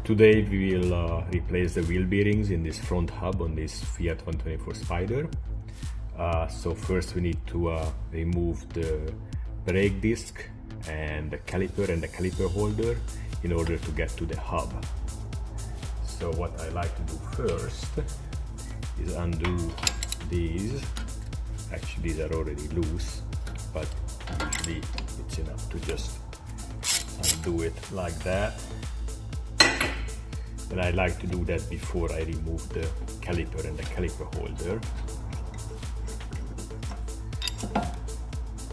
Today we will replace the wheel bearings in this front hub on this Fiat 124 Spider. So first we need to remove the brake disc and the caliper holder in order to get to the hub. So what I like to do first is undo these. Actually these are already loose, but usually it's enough to just undo it like that. And I like to do that before I remove the caliper and the caliper holder.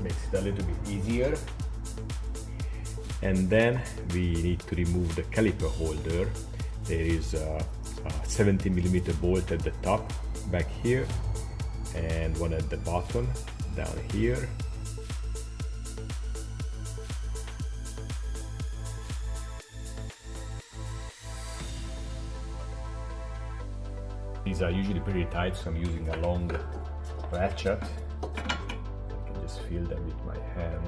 Makes it a little bit easier. And then we need to remove the caliper holder. There is a 70mm bolt at the top back here and one at the bottom down here. These are usually pretty tight, so I'm using a long ratchet. I can just feel them with my hand.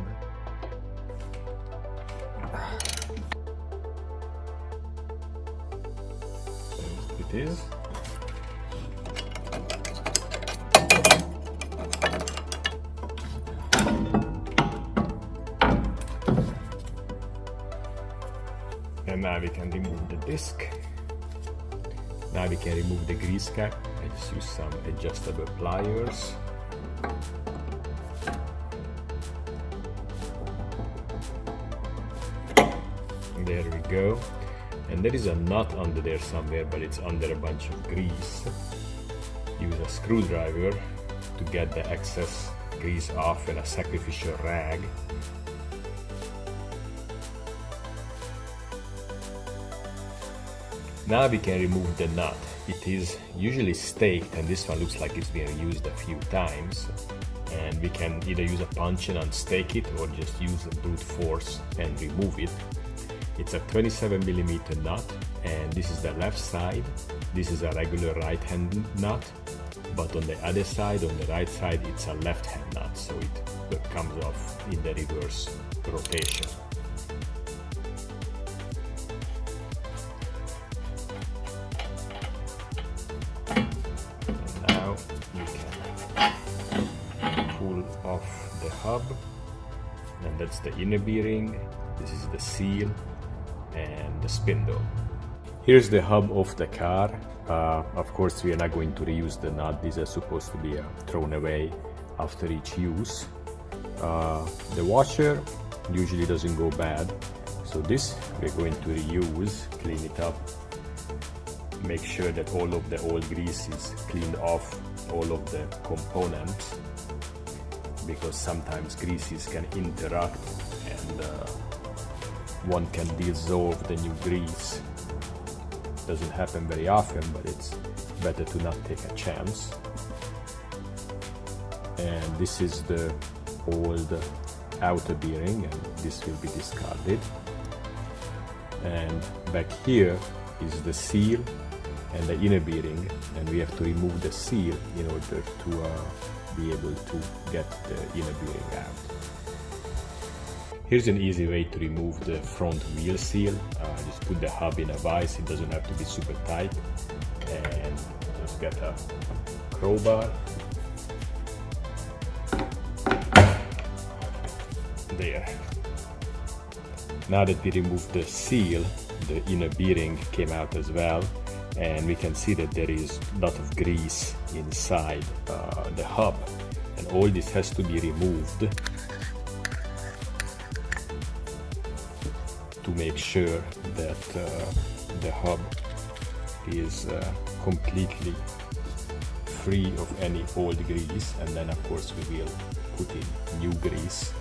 There it is. And now we can remove the disc. Now we can remove the grease cap. I just use some adjustable pliers. There we go. And there is a nut under there somewhere, but it's under a bunch of grease. Use a screwdriver to get the excess grease off and a sacrificial rag. Now we can remove the nut. It is usually staked, and this one looks like it's been used a few times. And we can either use a punch and unstake it, or just use a brute force and remove it. It's a 27mm nut, and this is the left side. This is a regular right-hand nut, but on the other side, on the right side, it's a left-hand nut, so it comes off in the reverse rotation. Off the hub, and that's the inner bearing. This is the seal and the spindle. Here's the hub of the car. Of course we are not going to reuse the nut. These are supposed to be thrown away after each use. The washer usually doesn't go bad, so this we're going to reuse. Clean it up, make sure that all of the old grease is cleaned off all of the components, because sometimes greases can interact and one can dissolve the new grease. Doesn't happen very often, but it's better to not take a chance. And this is the old outer bearing, and this will be discarded. And back here is the seal and the inner bearing, and we have to remove the seal in order to be able to get the inner bearing out. Here's an easy way to remove the front wheel seal. Just put the hub in a vise. It doesn't have to be super tight, and just get a crowbar. There. Now that we removed the seal, the inner bearing came out as well, and we can see that there is a lot of grease inside the hub, and all this has to be removed to make sure that the hub is completely free of any old grease, and then of course we will put in new grease.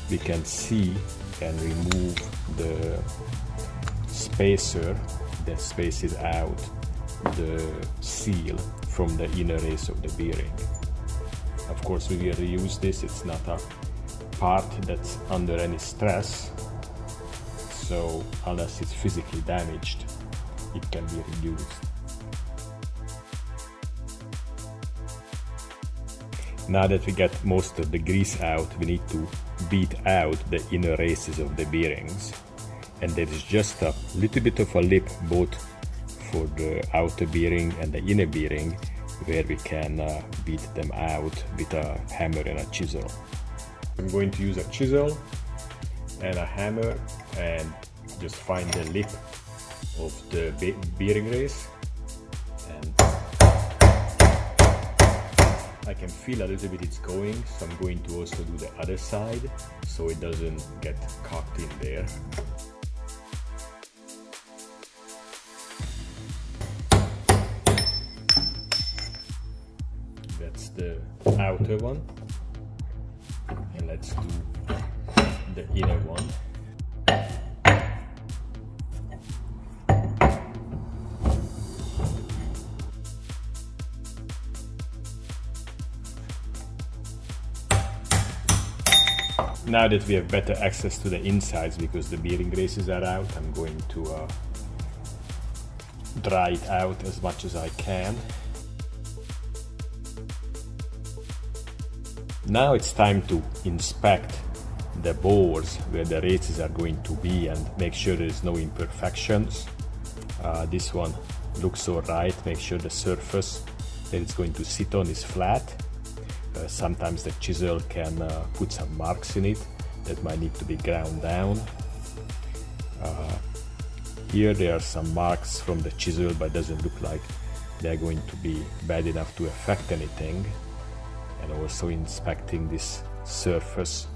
We can see and remove the spacer that spaces out the seal from the inner race of the bearing. Of course we will reuse this. It's not a part that's under any stress, so unless it's physically damaged, it can be reused. Now that we get most of the grease out, we need to beat out the inner races of the bearings. And there is just a little bit of a lip both for the outer bearing and the inner bearing where we can beat them out with a hammer and a chisel. I'm going to use a chisel and a hammer and just find the lip of the bearing race, and I can feel a little bit it's going, so I'm going to also do the other side so it doesn't get cocked in there. That's the outer one, and let's do the inner one. Now that we have better access to the insides because the bearing races are out, I'm going to dry it out as much as I can. Now it's time to inspect the bores where the races are going to be and make sure there is no imperfections. This one looks alright. Make sure the surface that it's going to sit on is flat. Sometimes the chisel can put some marks in it that might need to be ground down. Here there are some marks from the chisel, but it doesn't look like they're going to be bad enough to affect anything. And also inspecting this surface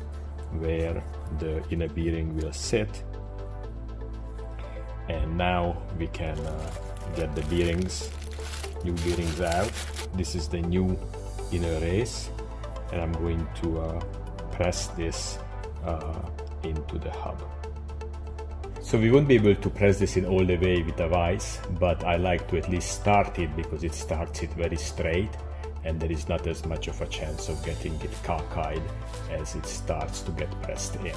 where the inner bearing will sit. And now we can get the bearings, new bearings out. This is the new inner race, and I'm going to press this into the hub. So we won't be able to press this in all the way with a vise, but I like to at least start it because it starts it very straight and there is not as much of a chance of getting it cockeyed as it starts to get pressed in.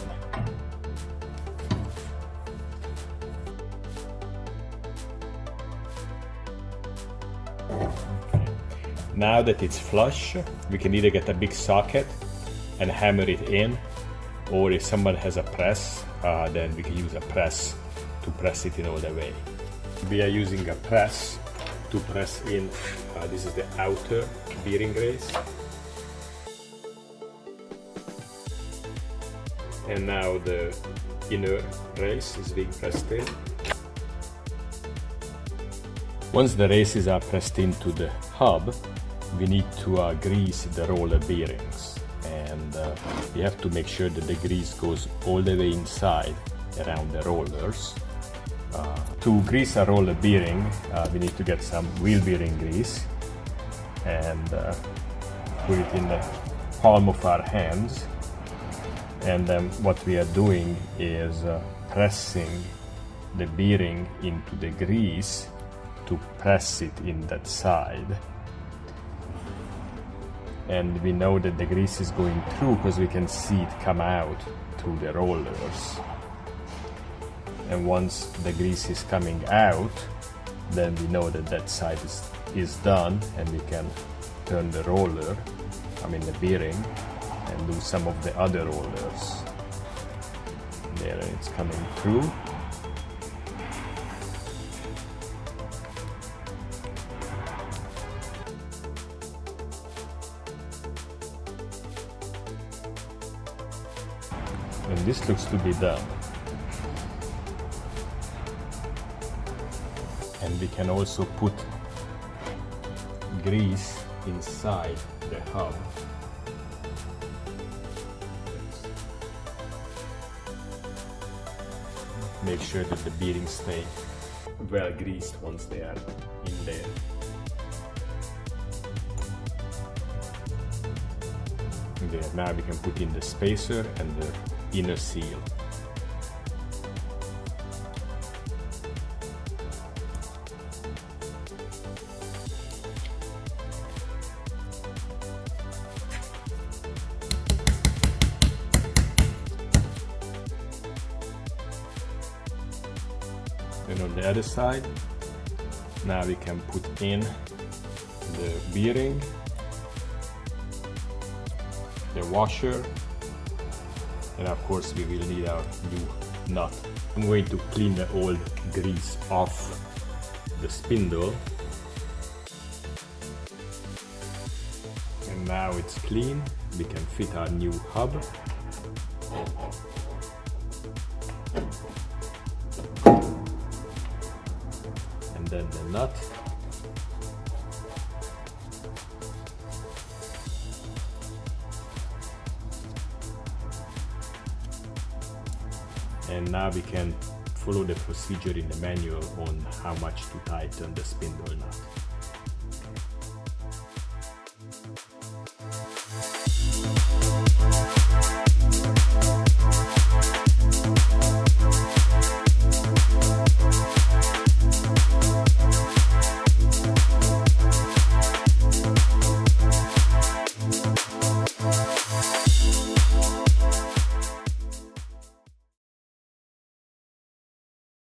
Now that it's flush, we can either get a big socket and hammer it in, or if someone has a press, then we can use a press to press it in all the way. We are using a press to press in, this is the outer bearing race. And now the inner race is being pressed in. Once the races are pressed into the hub, we need to grease the roller bearings, and we have to make sure that the grease goes all the way inside around the rollers. To grease a roller bearing, we need to get some wheel bearing grease and put it in the palm of our hands, and then what we are doing is pressing the bearing into the grease to press it in that side. And we know that the grease is going through because we can see it come out through the rollers. And once the grease is coming out, then we know that that side is done, and we can turn the roller, the bearing, and do some of the other rollers. There it's coming through. And this looks to be done. And we can also put grease inside the hub. Make sure that the bearings stay well greased once they are in there. There, now we can put in the spacer and the inner seal. And on the other side, now we can put in the bearing the washer, and of course we will need our new nut. I'm going to clean the old grease off the spindle, and now it's clean. We can fit our new hub. And then the nut. And now we can follow the procedure in the manual on how much to tighten the spindle nut.